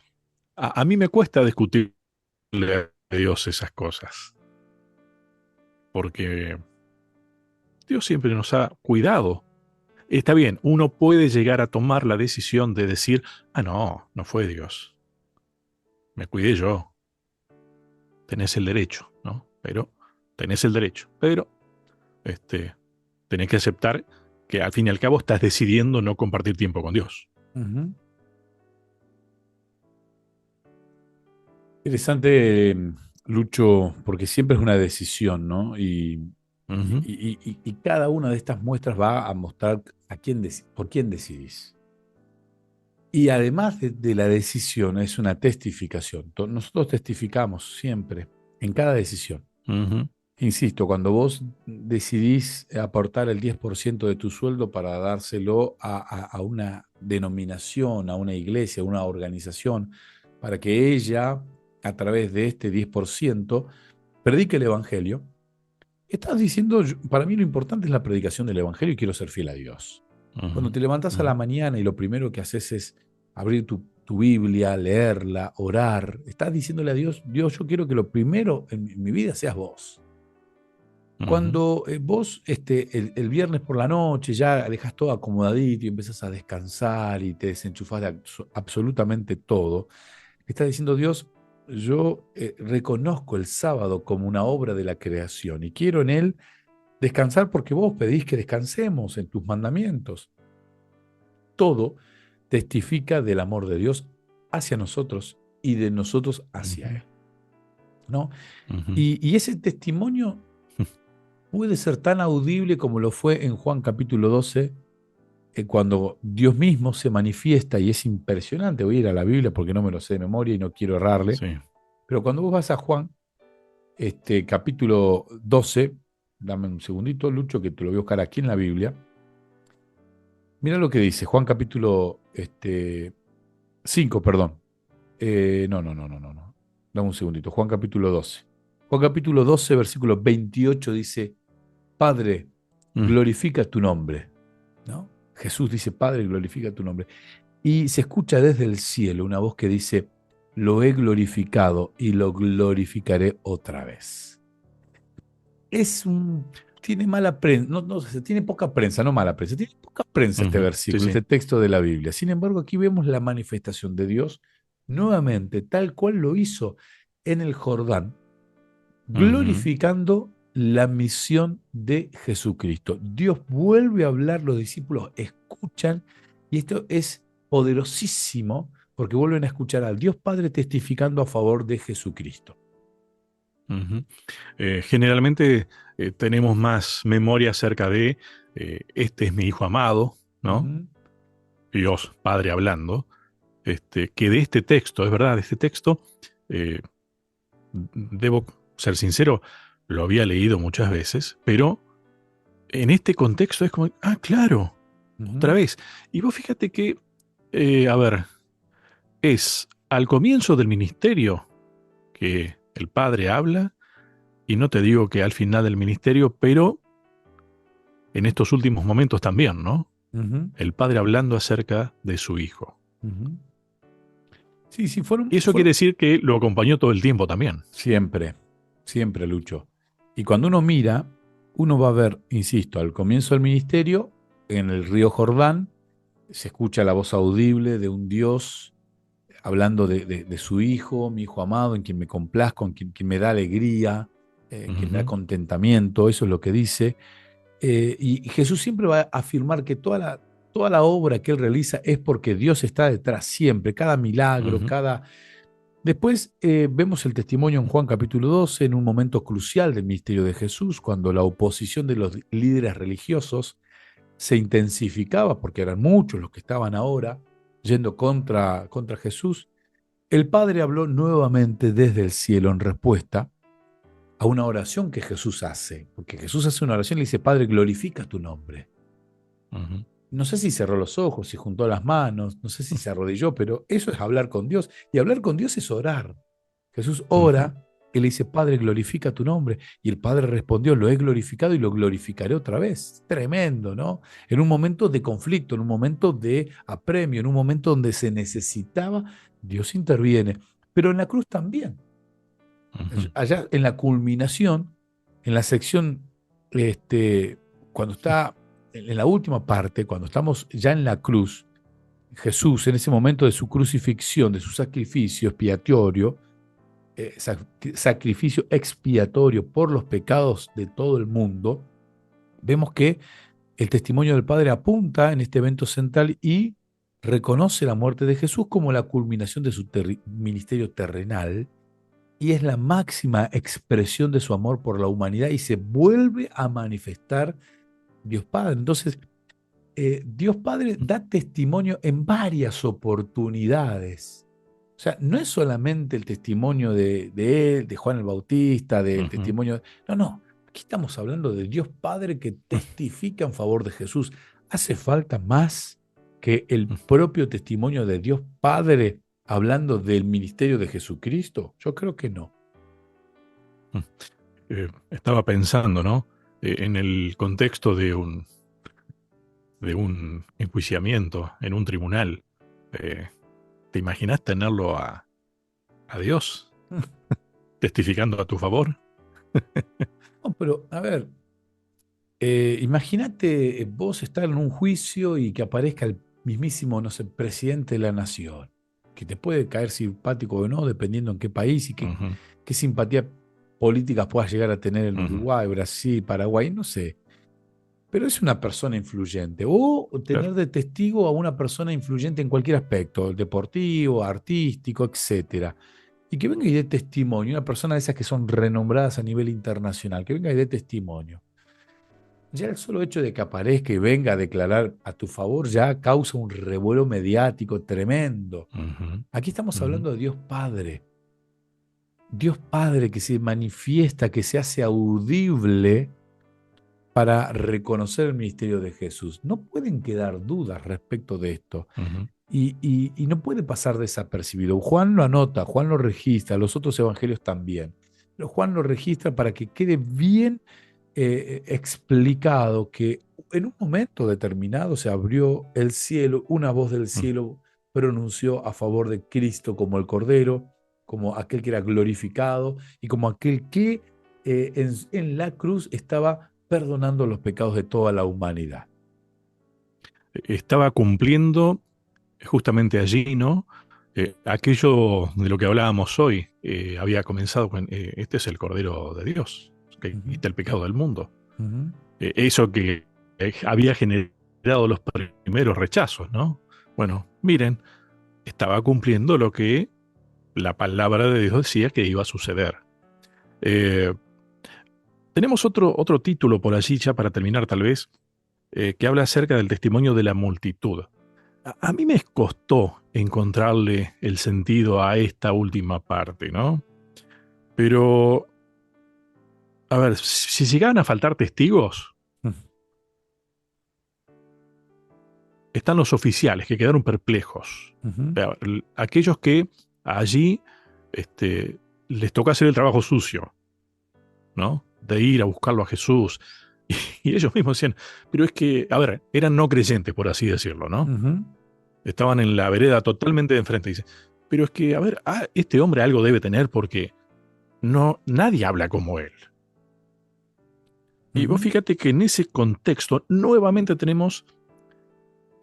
a mí me cuesta discutirle a Dios esas cosas, porque Dios siempre nos ha cuidado. Está bien, uno puede llegar a tomar la decisión de decir, ah, no, no fue Dios, me cuidé yo, tenés el derecho, ¿no? Pero, tenés el derecho, pero, este, tenés que aceptar que al fin y al cabo estás decidiendo no compartir tiempo con Dios. Ujú. Interesante, Lucho, porque siempre es una decisión, ¿no? Ujú. Y cada una de estas muestras va a mostrar por quién decidís. Y además de la decisión, es una testificación. Nosotros testificamos siempre, en cada decisión. Ujú. Insisto, cuando vos decidís aportar el 10% de tu sueldo para dárselo a una denominación, a una iglesia, a una organización, para que ella, a través de este 10%, predique el Evangelio, estás diciendo, para mí lo importante es la predicación del Evangelio y quiero ser fiel a Dios. Cuando Ujú. te levantás a Ujú. la mañana y lo primero que haces es abrir tu Biblia, leerla, orar, estás diciéndole a Dios, Dios, yo quiero que lo primero en mi vida seas vos. Ujú. Cuando vos el viernes por la noche ya dejas todo acomodadito y empiezas a descansar y te desenchufás de absolutamente todo, estás diciendo, Dios, yo reconozco el sábado como una obra de la creación y quiero en él descansar porque vos pedís que descansemos en tus mandamientos. Todo testifica del amor de Dios hacia nosotros y de nosotros hacia Ujú. Él, ¿no? Ujú. Y ese testimonio puede ser tan audible como lo fue en Juan capítulo 12, cuando Dios mismo se manifiesta y es impresionante. Voy a ir a la Biblia porque no me lo sé de memoria y no quiero errarle, Sí. pero cuando vos vas a Juan, capítulo 12, dame un segundito, Lucho, que te lo voy a buscar aquí en la Biblia. Mira lo que dice Juan capítulo 5, perdón. No. Dame un segundito. Juan capítulo 12. Juan capítulo 12, versículo 28 dice, Padre, Mm, glorifica tu nombre. ¿No? Jesús dice, Padre, glorifica tu nombre. Y se escucha desde el cielo una voz que dice, lo he glorificado y lo glorificaré otra vez. Es un, tiene mala prensa, tiene poca prensa, no mala prensa, tiene poca prensa este ujú, sí, versículo, sí. este texto de la Biblia. Sin embargo, aquí vemos la manifestación de Dios nuevamente, tal cual lo hizo en el Jordán, Ujú, glorificando la misión de Jesucristo. Dios vuelve a hablar, los discípulos escuchan, y esto es poderosísimo porque vuelven a escuchar al Dios Padre testificando a favor de Jesucristo. ujú. Generalmente tenemos más memoria acerca de este es mi hijo amado, ¿no? Ujú, Dios Padre hablando, que de este texto, es verdad, de este texto, eh, debo ser sincero, lo había leído muchas veces, pero en este contexto es como, ah, claro, otra ujú, vez. Y vos fíjate que, a ver, es al comienzo del ministerio que el Padre habla, y no te digo que al final del ministerio, pero en estos últimos momentos también, ¿no? ujú, El Padre hablando acerca de su Hijo. ujú. Sí, sí, Y eso quiere decir que lo acompañó todo el tiempo también. siempre, siempre, Lucho. Y cuando uno mira, uno va a ver, insisto, al comienzo del ministerio, en el río Jordán, se escucha la voz audible de un Dios hablando de su Hijo, mi Hijo amado, en quien me complazco, en quien me da alegría, en quien me da Ujú, contentamiento, eso es lo que dice. Y Jesús siempre va a afirmar que toda la obra que Él realiza es porque Dios está detrás siempre, cada milagro, ujú, cada... Después vemos el testimonio en Juan capítulo 12, en un momento crucial del ministerio de Jesús, cuando la oposición de los líderes religiosos se intensificaba, porque eran muchos los que estaban ahora yendo contra Jesús. El Padre habló nuevamente desde el cielo en respuesta a una oración que Jesús hace, porque Jesús hace una oración y le dice, Padre, glorifica tu nombre. ujú, No sé si cerró los ojos, si juntó las manos, no sé si se arrodilló, pero eso es hablar con Dios. Y hablar con Dios es orar. Jesús ujú, ora y le dice, Padre, glorifica tu nombre. Y el Padre respondió, lo he glorificado y lo glorificaré otra vez. Tremendo, ¿no? En un momento de conflicto, en un momento de apremio, en un momento donde se necesitaba, Dios interviene. Pero en la cruz también. ujú, Allá en la culminación, en la sección, cuando está en la última parte, cuando estamos ya en la cruz, Jesús en ese momento de su crucifixión, de su sacrificio expiatorio, sacrificio expiatorio por los pecados de todo el mundo, vemos que el testimonio del Padre apunta en este evento central y reconoce la muerte de Jesús como la culminación de su ministerio terrenal y es la máxima expresión de su amor por la humanidad y se vuelve a manifestar Dios Padre. Entonces, Dios Padre da testimonio en varias oportunidades. O sea, no es solamente el testimonio de él, de Juan el Bautista, del ujú, testimonio. No, no. Aquí estamos hablando de Dios Padre que testifica en favor de Jesús. ¿Hace falta más que el propio testimonio de Dios Padre hablando del ministerio de Jesucristo? Yo creo que no. ujú. Estaba pensando, ¿no? En el contexto de un enjuiciamiento en un tribunal. Eh, ¿Te imaginas tenerlo a Dios testificando a tu favor? No, pero a ver, imagínate vos estar en un juicio y que aparezca el mismísimo, no sé, presidente de la nación, que te puede caer simpático o no, dependiendo en qué país y Ujú, qué simpatía políticas puedas llegar a tener en ujú, Uruguay, Brasil, Paraguay, no sé. Pero es una persona influyente. O tener claro. de testigo a una persona influyente en cualquier aspecto, deportivo, artístico, etcétera. Y que venga y dé testimonio, una persona de esas que son renombradas a nivel internacional, que venga y dé testimonio. Ya el solo hecho de que aparezca y venga a declarar a tu favor ya causa un revuelo mediático tremendo. Ujú, Aquí estamos ujú, hablando de Dios Padre. Dios Padre que se manifiesta, que se hace audible para reconocer el ministerio de Jesús. No pueden quedar dudas respecto de esto. Ujú, Y no puede pasar desapercibido. Juan lo anota, Juan lo registra, los otros evangelios también. Pero Juan lo registra para que quede bien explicado que en un momento determinado se abrió el cielo, una voz del ujú. cielo pronunció a favor de Cristo como el Cordero, como aquel que era glorificado y como aquel que en la cruz estaba perdonando los pecados de toda la humanidad. Estaba cumpliendo justamente allí, ¿no? Aquello de lo que hablábamos hoy había comenzado con, este es el Cordero de Dios, que Ujú, quita el pecado del mundo. ujú, Eso que había generado los primeros rechazos, ¿no? Bueno, miren, estaba cumpliendo lo que la palabra de Dios decía que iba a suceder. Eh, Tenemos otro título por allí, ya para terminar tal vez, que habla acerca del testimonio de la multitud. A mí me costó encontrarle el sentido a esta última parte, ¿no? Pero, a ver, si llegaban a faltar testigos, están los oficiales que quedaron perplejos. O ujú, sea, aquellos que allí este, les toca hacer el trabajo sucio, ¿no? De ir a buscarlo a Jesús. Y ellos mismos decían, pero es que, a ver, eran no creyentes, por así decirlo, ¿no? ujú, Estaban en la vereda totalmente de enfrente. Dice, pero es que, a ver, este hombre algo debe tener porque no, nadie habla como él. Y vos ujú. fíjate que en ese contexto nuevamente tenemos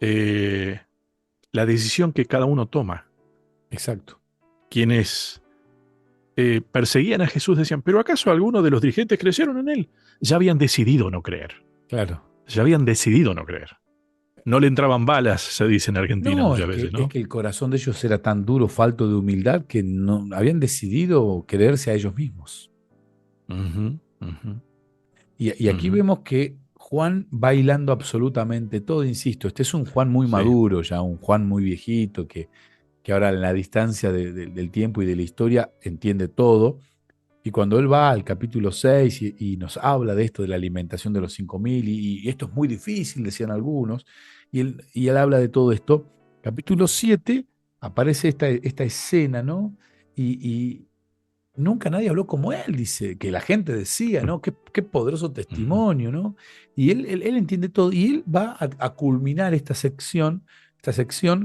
eh, la decisión que cada uno toma. Exacto. Quienes perseguían a Jesús decían, pero ¿acaso algunos de los dirigentes creyeron en él? Ya habían decidido no creer. Claro. Ya habían decidido no creer. No le entraban balas, se dice en Argentina No, muchas veces, es ¿no? que el corazón de ellos era tan duro, falto de humildad, que no habían decidido creerse a ellos mismos. Ujú, ujú, Y aquí ujú. vemos que Juan va hilando absolutamente todo, insisto, este es un Juan muy Sí. maduro, ya un Juan muy viejito, que ahora en la distancia del tiempo y de la historia entiende todo. Y cuando él va al capítulo 6 y nos habla de esto, de la alimentación de los 5.000, y esto es muy difícil, decían algunos, y él habla de todo esto, capítulo 7 aparece esta escena, ¿no? Y nunca nadie habló como él, dice, que la gente decía, ¿no? Qué poderoso Ujú. testimonio, ¿no? Y él entiende todo, y él va a culminar esta sección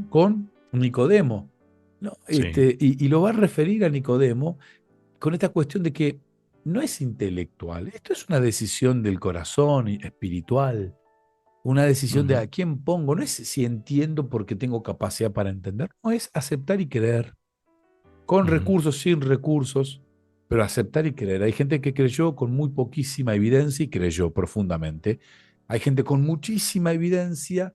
con Nicodemo, ¿no? Sí. Y lo va a referir a Nicodemo con esta cuestión de que no es intelectual, esto es una decisión del corazón espiritual, una decisión de Ujú, a quién pongo, no es si entiendo porque tengo capacidad para entender, no es aceptar y creer, con ujú, recursos, sin recursos, pero aceptar y creer. Hay gente que creyó con muy poquísima evidencia y creyó profundamente. Hay gente con muchísima evidencia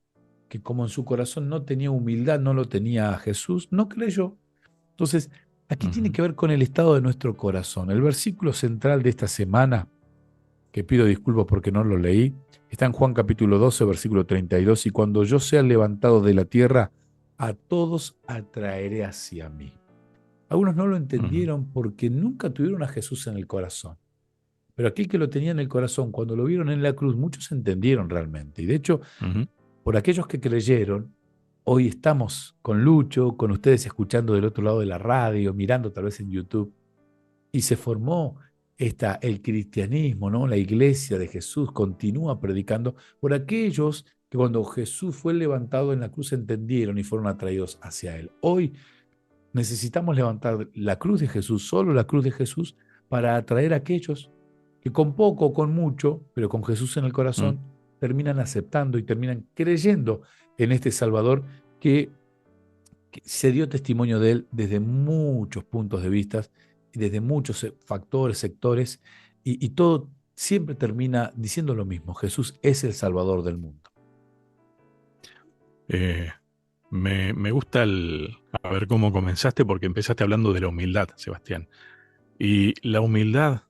que como en su corazón no tenía humildad, no lo tenía a Jesús, no creyó. Entonces, aquí tiene ujú, que ver con el estado de nuestro corazón. El versículo central de esta semana, que pido disculpas porque no lo leí, está en Juan capítulo 12, versículo 32, y cuando yo sea levantado de la tierra, a todos atraeré hacia mí. Algunos no lo ujú, entendieron porque nunca tuvieron a Jesús en el corazón. Pero aquel que lo tenía en el corazón, cuando lo vieron en la cruz, muchos entendieron realmente. Y de hecho, ujú. por aquellos que creyeron, hoy estamos con Lucho, con ustedes escuchando del otro lado de la radio, mirando tal vez en YouTube, y se formó el cristianismo, ¿no? La iglesia de Jesús continúa predicando por aquellos que cuando Jesús fue levantado en la cruz entendieron y fueron atraídos hacia él. Hoy necesitamos levantar la cruz de Jesús, solo la cruz de Jesús, para atraer a aquellos que con poco o con mucho, pero con Jesús en el Mm. corazón, terminan aceptando y terminan creyendo en este Salvador que se dio testimonio de él desde muchos puntos de vista y desde muchos factores, sectores, y todo siempre termina diciendo lo mismo, Jesús es el Salvador del mundo. Eh, me gusta a ver cómo comenzaste porque empezaste hablando de la humildad, Sebastián. Y la humildad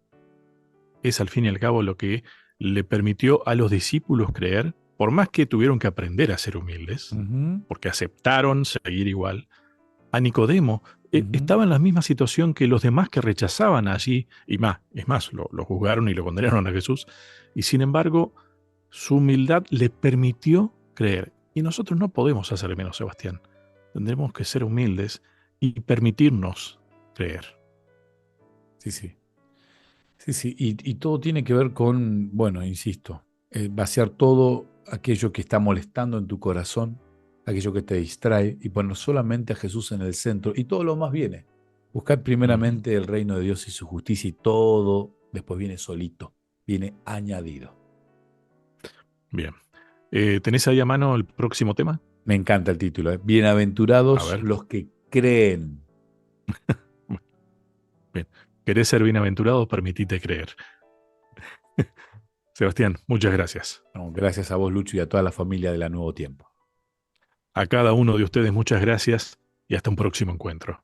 es al fin y al cabo lo que le permitió a los discípulos creer, por más que tuvieron que aprender a ser humildes, Ujú, porque aceptaron seguir igual. A Nicodemo ujú, estaba en la misma situación que los demás que rechazaban allí, y más, es más, lo juzgaron y lo condenaron a Jesús, y sin embargo Su humildad le permitió creer. Y nosotros no podemos hacer menos, Sebastián. Tendremos que ser humildes y permitirnos creer. Sí, sí. Sí, sí. Y todo tiene que ver con, bueno, insisto, vaciar todo aquello que está molestando en tu corazón, aquello que te distrae, y poner solamente a Jesús en el centro. Y todo lo más viene. Buscad Ujú. primeramente el reino de Dios y su justicia, y todo después viene solito, viene añadido. Bien. ¿Tenés ahí a mano el próximo tema? Me encanta el título, ¿eh? A Bienaventurados ver. los que creen. Bien. ¿Querés ser bienaventurado? Permitite creer. Sebastián, muchas gracias. Bueno, gracias a vos, Lucho, y a toda la familia de la Nuevo Tiempo. A cada uno de ustedes muchas gracias y hasta un próximo encuentro.